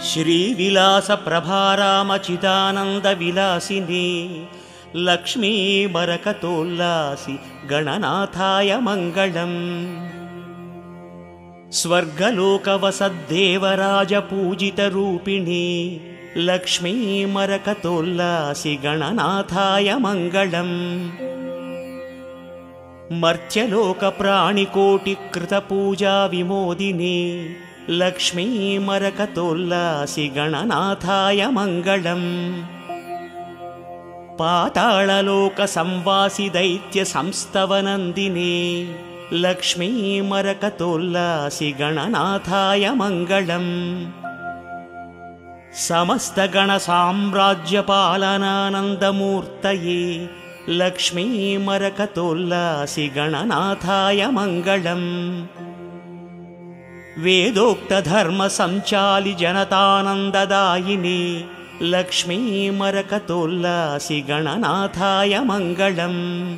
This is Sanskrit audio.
श्रीविलास प्रभारामचिदानंद विलासिनी लक्ष्मी मरकतोल्लासी गणनाथाय मंगलम्। स्वर्गलोकवसद्देवराज पूजितरूपिणी लक्ष्मी मरकतोल्लासी गणनाथाय मंगलम्। मर्त्यलोक प्राणिकोटिकृत पूजा विमोदिनी लक्ष्मी मरकतोल्लासी गणनाथाय मंगलम्। पाताळलोक संवासि दैत्य संस्तवनन्दिनी लक्ष्मी मरकतोल्लासी गणनाथाय मंगलम्। समस्त गण साम्राज्य पालनानन्दमूर्तये लक्ष्मी मरकतोल्लासी गणनाथाय मंगलम्। वेदोक्त धर्म संचालि जनतानन्ददायिनी लक्ष्मी मरकतोल्लासी गणनाथाय मंगलम्।